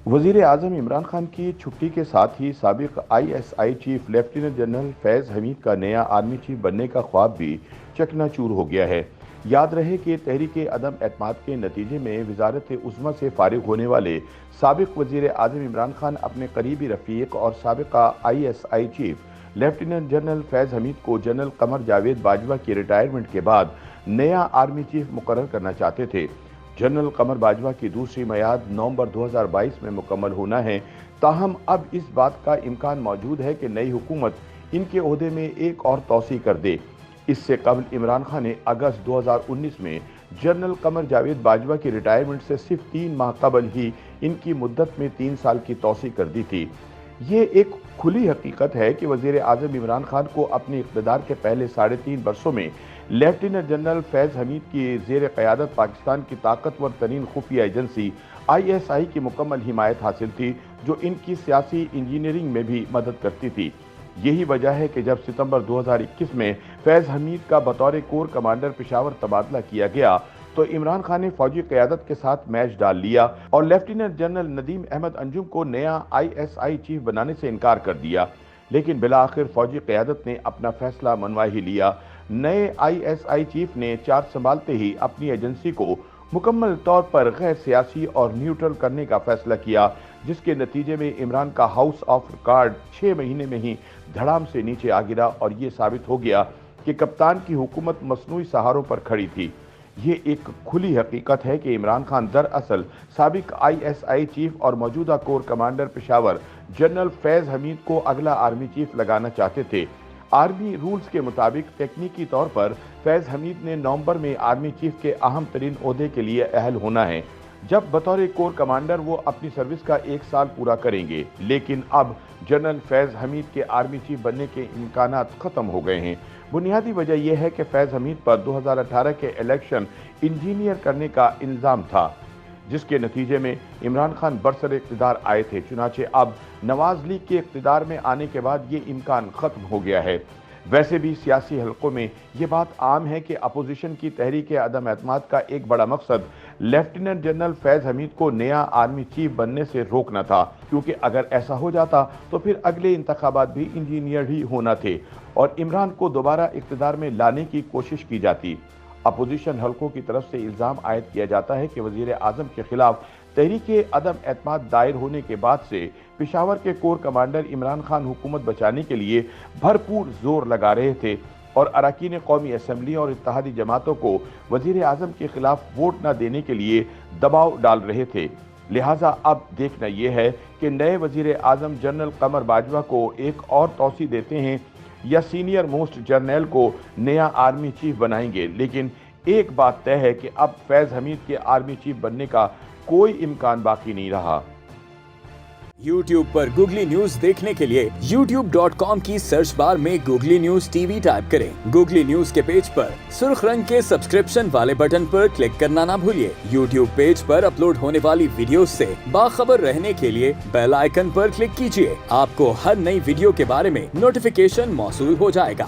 وزیر اعظم عمران خان کی چھٹی کے ساتھ ہی سابق I S I chief lieutenant general Faiz Hameed کا نیا آرمی چیف بننے کا خواب بھی چکنا چور ہو گیا ہے۔ یاد رہے کہ تحریک عدم اعتماد کے نتیجے میں وزارت عظمیٰ سے فارغ ہونے والے سابق وزیر اعظم عمران خان اپنے قریبی رفیق اور سابقہ I S I chief lieutenant general Faiz Hameed کو جنرل قمر جاوید باجوہ کی ریٹائرمنٹ کے بعد نیا آرمی چیف مقرر کرنا چاہتے تھے۔ جنرل قمر باجوہ کی دوسری میعاد نومبر 2022 میں مکمل ہونا ہے، تاہم اب اس بات کا امکان موجود ہے کہ نئی حکومت ان کے عہدے میں ایک اور توسیع کر دے۔ اس سے قبل عمران خان نے اگست 2019 میں جنرل قمر جاوید باجوہ کی ریٹائرمنٹ سے صرف 3 ماہ قبل ہی ان کی مدت میں 3 سال کی توسیع کر دی تھی۔ یہ ایک کھلی حقیقت ہے کہ وزیر اعظم عمران خان کو اپنے اقتدار کے پہلے 3.5 برسوں میں لیفٹیننٹ جنرل فیض حمید کی زیر قیادت پاکستان کی طاقتور ترین خفیہ ایجنسی آئی ایس آئی کی مکمل حمایت حاصل تھی، جو ان کی سیاسی انجینئرنگ میں بھی مدد کرتی تھی۔ یہی وجہ ہے کہ جب ستمبر 2021 میں فیض حمید کا بطور کور کمانڈر پشاور تبادلہ کیا گیا تو عمران خان نے فوجی قیادت کے ساتھ میچ ڈال لیا اور لیفٹیننٹ جنرل ندیم احمد انجم کو نیا آئی ایس آئی چیف بنانے سے انکار کر دیا، لیکن بالآخر فوجی قیادت نے اپنا فیصلہ منوا ہی لیا۔ نئے آئی ایس آئی چیف نے چارج سنبھالتے ہی اپنی ایجنسی کو مکمل طور پر غیر سیاسی اور نیوٹرل کرنے کا فیصلہ کیا، جس کے نتیجے میں عمران کا ہاؤس آف ریکارڈ 6 مہینے میں ہی دھڑام سے نیچے آ گرا اور یہ ثابت ہو گیا کہ کپتان کی حکومت مصنوعی سہاروں پر کھڑی تھی۔ یہ ایک کھلی حقیقت ہے کہ عمران خان دراصل سابق آئی ایس آئی چیف اور موجودہ corps commander Peshawar general Faiz Hameed کو اگلا آرمی چیف لگانا چاہتے تھے۔ آرمی رولز کے مطابق تکنیکی طور پر فیض حمید نے نومبر میں آرمی چیف کے اہم ترین عہدے کے لیے اہل ہونا ہے، جب بطور کور کمانڈر وہ اپنی سروس کا 1 سال پورا کریں گے، لیکن اب جنرل فیض حمید کے آرمی چیف بننے کے امکانات ختم ہو گئے ہیں۔ بنیادی وجہ یہ ہے کہ فیض حمید پر 2018 کے الیکشن انجینئر کرنے کا الزام تھا، جس کے نتیجے میں عمران خان برسر اقتدار آئے تھے۔ چنانچہ اب نواز لیگ کے اقتدار میں آنے کے بعد یہ امکان ختم ہو گیا ہے۔ ویسے بھی سیاسی حلقوں میں یہ بات عام ہے کہ اپوزیشن کی تحریک عدم اعتماد کا ایک بڑا مقصد لیفٹیننٹ جنرل فیض حمید کو نیا آرمی چیف بننے سے روکنا تھا، کیونکہ اگر ایسا ہو جاتا تو پھر اگلے انتخابات بھی انجینئر ہی ہونا تھے اور عمران کو دوبارہ اقتدار میں لانے کی کوشش کی جاتی۔ اپوزیشن حلقوں کی طرف سے الزام عائد کیا جاتا ہے کہ وزیر اعظم کے خلاف تحریک عدم اعتماد دائر ہونے کے بعد سے پشاور کے کور کمانڈر عمران خان حکومت بچانے کے لیے بھرپور زور لگا رہے تھے اور اراکین قومی اسمبلی اور اتحادی جماعتوں کو وزیر اعظم کے خلاف ووٹ نہ دینے کے لیے دباؤ ڈال رہے تھے۔ لہٰذا اب دیکھنا یہ ہے کہ نئے وزیر اعظم جنرل قمر باجوہ کو ایک اور توسیع دیتے ہیں یا سینئر موسٹ جرنیل کو نیا آرمی چیف بنائیں گے، لیکن ایک بات طے ہے کہ اب فیض حمید کے آرمی چیف بننے کا کوئی امکان باقی نہیں رہا۔ YouTube پر گوگلی نیوز دیکھنے کے لیے youtube.com کی سرچ بار میں googly news T V type کریں۔ گوگلی نیوز کے پیج پر سرخ رنگ کے سبسکرپشن والے بٹن پر کلک کرنا نہ بھولیے۔ YouTube پیج پر اپلوڈ ہونے والی ویڈیوز سے باخبر رہنے کے لیے بیل آئیکن پر کلک کیجیے۔ آپ کو ہر نئی ویڈیو کے بارے میں نوٹیفیکیشن موصول ہو جائے گا۔